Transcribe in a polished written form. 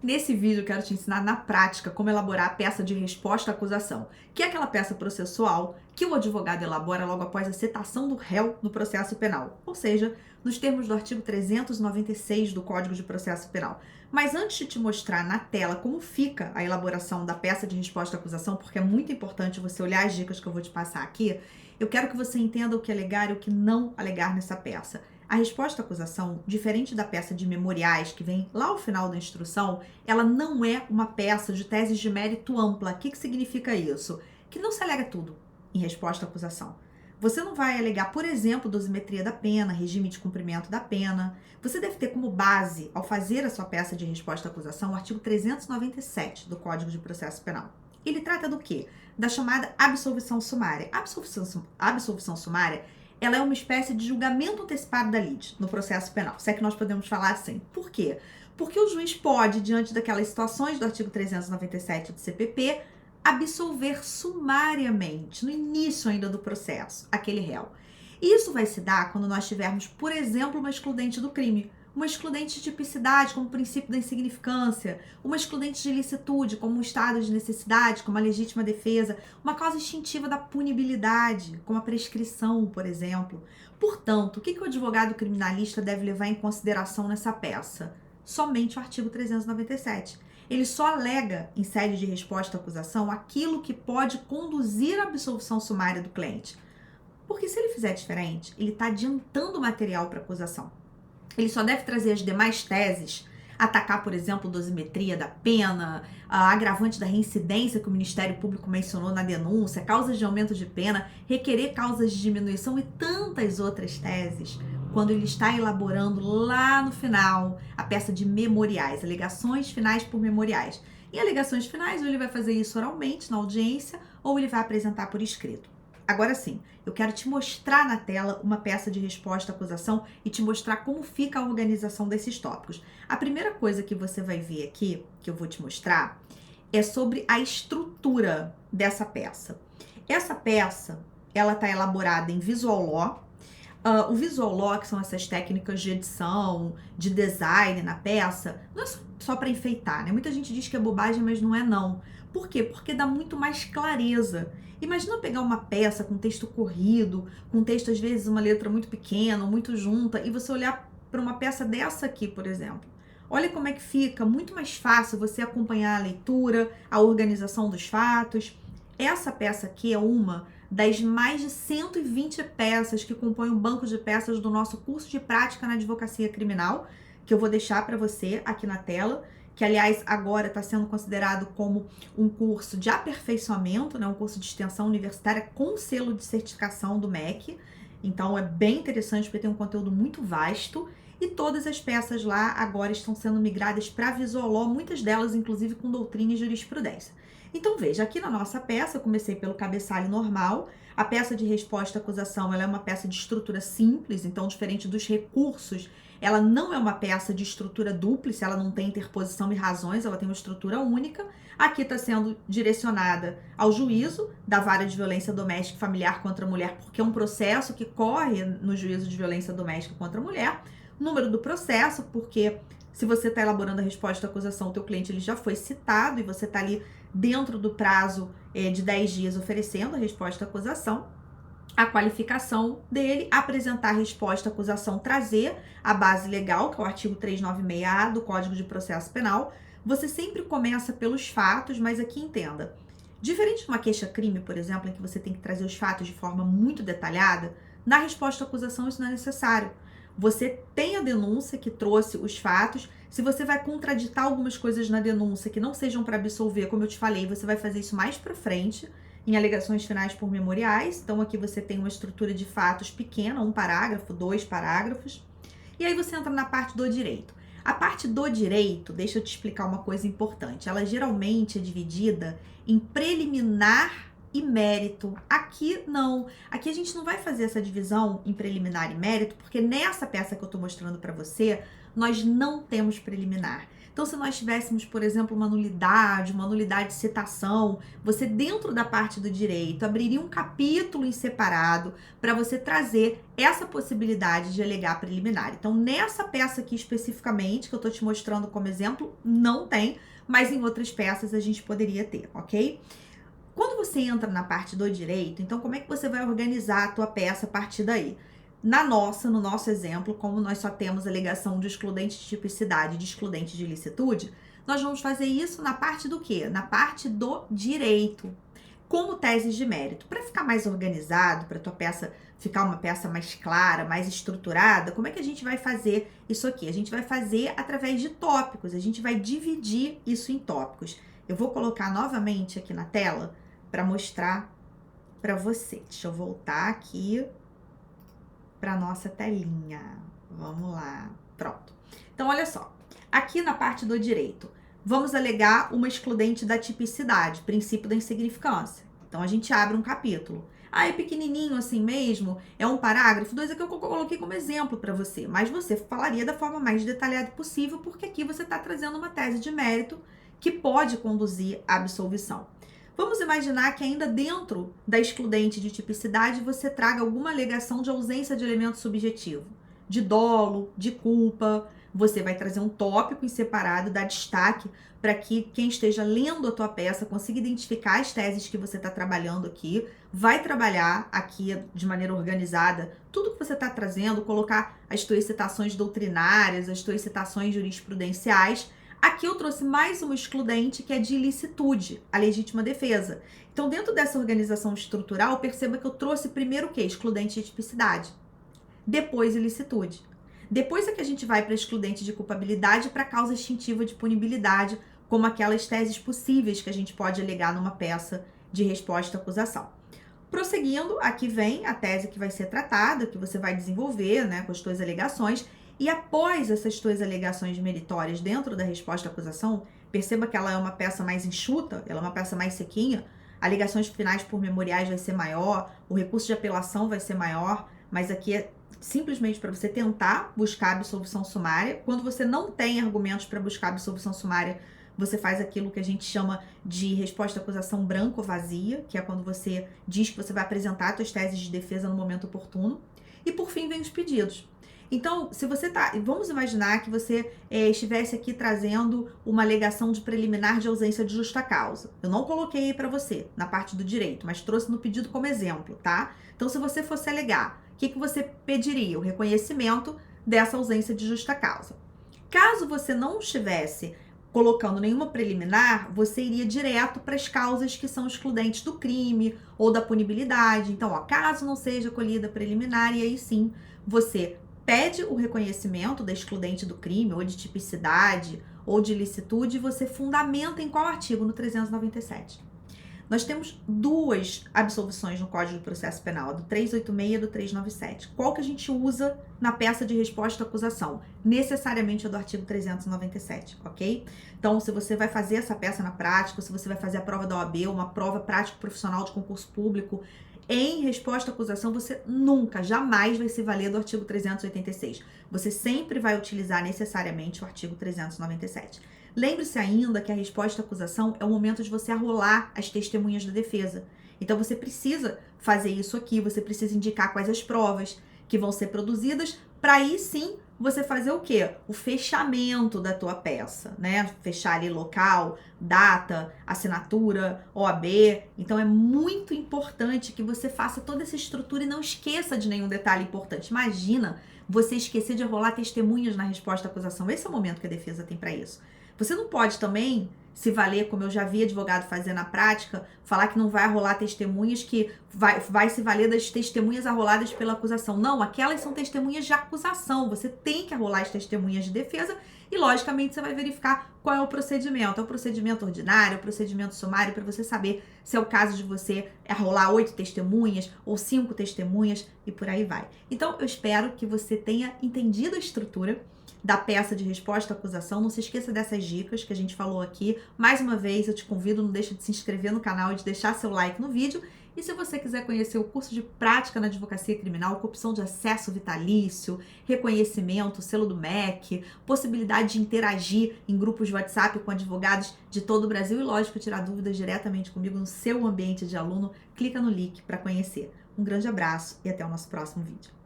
Nesse vídeo eu quero te ensinar na prática como elaborar a peça de resposta à acusação, que é aquela peça processual que o advogado elabora logo após a citação do réu no processo penal, ou seja, nos termos do artigo 396 do Código de Processo Penal. Mas antes de te mostrar na tela como fica a elaboração da peça de resposta à acusação, porque é muito importante você olhar as dicas que eu vou te passar aqui, eu quero que você entenda o que alegar e o que não alegar nessa peça. A resposta à acusação, diferente da peça de memoriais que vem lá ao final da instrução, ela não é uma peça de teses de mérito ampla. O que significa isso? Que não se alega tudo em resposta à acusação. Você não vai alegar, por exemplo, dosimetria da pena, regime de cumprimento da pena. Você deve ter como base, ao fazer a sua peça de resposta à acusação, o artigo 397 do Código de Processo Penal. Ele trata do quê? Da chamada absolvição sumária. A absolvição sumária, ela é uma espécie de julgamento antecipado da lide no processo penal, se é que nós podemos falar assim. Por quê? Porque o juiz pode, diante daquelas situações do artigo 397 do CPP, absolver sumariamente, no início ainda do processo, aquele réu. E isso vai se dar quando nós tivermos, por exemplo, uma excludente do crime, uma excludente de tipicidade, como o princípio da insignificância, uma excludente de ilicitude, como um estado de necessidade, como a legítima defesa, uma causa instintiva da punibilidade, como a prescrição, por exemplo. Portanto, o que o advogado criminalista deve levar em consideração nessa peça? Somente o artigo 397. Ele só alega, em sede de resposta à acusação, aquilo que pode conduzir à absolvição sumária do cliente. Porque se ele fizer diferente, ele está adiantando o material para a acusação. Ele só deve trazer as demais teses, atacar, por exemplo, dosimetria da pena, a agravante da reincidência que o Ministério Público mencionou na denúncia, causas de aumento de pena, requerer causas de diminuição e tantas outras teses, quando ele está elaborando lá no final a peça de memoriais, alegações finais por memoriais. Em alegações finais, ou ele vai fazer isso oralmente na audiência, ou ele vai apresentar por escrito. Agora sim, eu quero te mostrar na tela uma peça de resposta à acusação e te mostrar como fica a organização desses tópicos. A primeira coisa que você vai ver aqui, que eu vou te mostrar, é sobre a estrutura dessa peça. Essa peça, ela está elaborada em Visual Law. O Visual Law, que são essas técnicas de edição, de design na peça, não é só para enfeitar, né? Muita gente diz que é bobagem, mas não é não. Por quê? Porque dá muito mais clareza. Imagina pegar uma peça com texto corrido, com texto às vezes uma letra muito pequena, muito junta, e você olhar para uma peça dessa aqui, por exemplo. Olha como é que fica, muito mais fácil você acompanhar a leitura, a organização dos fatos. Essa peça aqui é uma das mais de 120 peças que compõem o banco de peças do nosso curso de prática na advocacia criminal, que eu vou deixar para você aqui na tela, que aliás agora está sendo considerado como um curso de aperfeiçoamento, né, um curso de extensão universitária com selo de certificação do MEC. Então é bem interessante porque tem um conteúdo muito vasto e todas as peças lá agora estão sendo migradas para Visual Law, muitas delas inclusive com doutrina e jurisprudência. Então veja, aqui na nossa peça, eu comecei pelo cabeçalho normal. A peça de resposta à acusação, ela é uma peça de estrutura simples, então diferente dos recursos, ela não é uma peça de estrutura dúplice, ela não tem interposição e razões, ela tem uma estrutura única. Aqui está sendo direcionada ao juízo da vara de violência doméstica e familiar contra a mulher, porque é um processo que corre no juízo de violência doméstica contra a mulher. Número do processo, porque se você está elaborando a resposta à acusação, o teu cliente ele já foi citado e você está ali dentro do prazo de 10 dias oferecendo a resposta à acusação. A qualificação dele, apresentar a resposta à acusação, trazer a base legal, que é o artigo 396A do Código de Processo Penal. Você sempre começa pelos fatos, mas aqui entenda. Diferente de uma queixa-crime, por exemplo, em que você tem que trazer os fatos de forma muito detalhada, na resposta à acusação isso não é necessário. Você tem a denúncia que trouxe os fatos. Se você vai contraditar algumas coisas na denúncia que não sejam para absolver, como eu te falei, você vai fazer isso mais para frente, em alegações finais por memoriais. Então aqui você tem uma estrutura de fatos pequena, um parágrafo, 2 parágrafos. E aí você entra na parte do direito. A parte do direito, deixa eu te explicar uma coisa importante. Ela geralmente é dividida em preliminar e mérito. Aqui não. Aqui a gente não vai fazer essa divisão em preliminar e mérito, porque nessa peça que eu tô mostrando para você, nós não temos preliminar. Então, se nós tivéssemos, por exemplo, uma nulidade de citação, você dentro da parte do direito abriria um capítulo em separado para você trazer essa possibilidade de alegar preliminar. Então, nessa peça aqui especificamente, que eu estou te mostrando como exemplo, não tem, mas em outras peças a gente poderia ter, ok? Quando você entra na parte do direito, então como é que você vai organizar a tua peça a partir daí? No nosso exemplo, como nós só temos alegação de excludente de tipicidade e de excludente de ilicitude, nós vamos fazer isso na parte do quê? Na parte do direito, como teses de mérito. Para ficar mais organizado, para tua peça ficar uma peça mais clara, mais estruturada, como é que a gente vai fazer isso aqui? A gente vai fazer através de tópicos, a gente vai dividir isso em tópicos. Eu vou colocar novamente aqui na tela para mostrar para você. Deixa eu voltar aqui para nossa telinha. Vamos lá. Pronto. Então, olha só. Aqui na parte do direito, vamos alegar uma excludente da tipicidade, princípio da insignificância. Então, a gente abre um capítulo. Ah, é pequenininho assim mesmo? É um parágrafo? 2 é que eu coloquei como exemplo para você. Mas você falaria da forma mais detalhada possível, porque aqui você está trazendo uma tese de mérito que pode conduzir à absolvição. Vamos imaginar que ainda dentro da excludente de tipicidade você traga alguma alegação de ausência de elemento subjetivo, de dolo, de culpa. Você vai trazer um tópico em separado, dar destaque para que quem esteja lendo a tua peça consiga identificar as teses que você está trabalhando aqui, vai trabalhar aqui de maneira organizada tudo que você está trazendo, colocar as tuas citações doutrinárias, as tuas citações jurisprudenciais. Aqui eu trouxe mais uma excludente que é de ilicitude, a legítima defesa. Então, dentro dessa organização estrutural, perceba que eu trouxe primeiro o quê? Excludente de tipicidade. Depois, ilicitude. Depois é que a gente vai para excludente de culpabilidade para causa extintiva de punibilidade, como aquelas teses possíveis que a gente pode alegar numa peça de resposta à acusação. Prosseguindo, aqui vem a tese que vai ser tratada, que você vai desenvolver, né, com as suas alegações. E após essas tuas alegações meritórias dentro da resposta à acusação, perceba que ela é uma peça mais enxuta, ela é uma peça mais sequinha, alegações finais por memoriais vai ser maior, o recurso de apelação vai ser maior, mas aqui é simplesmente para você tentar buscar absolvição sumária. Quando você não tem argumentos para buscar absolvição sumária, você faz aquilo que a gente chama de resposta à acusação branca ou vazia, que é quando você diz que você vai apresentar suas teses de defesa no momento oportuno. E por fim vem os pedidos. Então, se você vamos imaginar que você estivesse aqui trazendo uma alegação de preliminar de ausência de justa causa. Eu não coloquei aí para você na parte do direito, mas trouxe no pedido como exemplo, tá? Então, se você fosse alegar, o que você pediria? O reconhecimento dessa ausência de justa causa. Caso você não estivesse colocando nenhuma preliminar, você iria direto para as causas que são excludentes do crime ou da punibilidade. Então, ó, caso não seja colhida preliminar, e aí sim, você pede o reconhecimento da excludente do crime, ou de tipicidade, ou de ilicitude, e você fundamenta em qual artigo? No 397. Nós temos 2 absolvições no Código de Processo Penal, a do 386 e a do 397. Qual que a gente usa na peça de resposta à acusação? Necessariamente a do artigo 397, ok? Então, se você vai fazer essa peça na prática, se você vai fazer a prova da OAB, uma prova prática profissional de concurso público, em resposta à acusação, você nunca, jamais vai se valer do artigo 386. Você sempre vai utilizar necessariamente o artigo 397. Lembre-se ainda que a resposta à acusação é o momento de você arrolar as testemunhas da defesa. Então, você precisa fazer isso aqui, você precisa indicar quais as provas que vão ser produzidas, para aí sim você fazer o quê? O fechamento da tua peça, né? Fechar ali local, data, assinatura, OAB. Então é muito importante que você faça toda essa estrutura e não esqueça de nenhum detalhe importante. Imagina você esquecer de rolar testemunhas na resposta à acusação. Esse é o momento que a defesa tem para isso. Você não pode também se valer, como eu já vi advogado fazer na prática, falar que não vai rolar testemunhas, que vai se valer das testemunhas arroladas pela acusação. Não, aquelas são testemunhas de acusação. Você tem que arrolar as testemunhas de defesa e, logicamente, você vai verificar qual é o procedimento. É o procedimento ordinário, é o procedimento sumário, para você saber se é o caso de você arrolar 8 testemunhas ou 5 testemunhas e por aí vai. Então, eu espero que você tenha entendido a estrutura da peça de resposta à acusação. Não se esqueça dessas dicas que a gente falou aqui. Mais uma vez, eu te convido, não deixa de se inscrever no canal e de deixar seu like no vídeo. E se você quiser conhecer o curso de prática na advocacia criminal, com opção de acesso vitalício, reconhecimento, selo do MEC, possibilidade de interagir em grupos de WhatsApp com advogados de todo o Brasil e, lógico, tirar dúvidas diretamente comigo no seu ambiente de aluno, clica no link para conhecer. Um grande abraço e até o nosso próximo vídeo.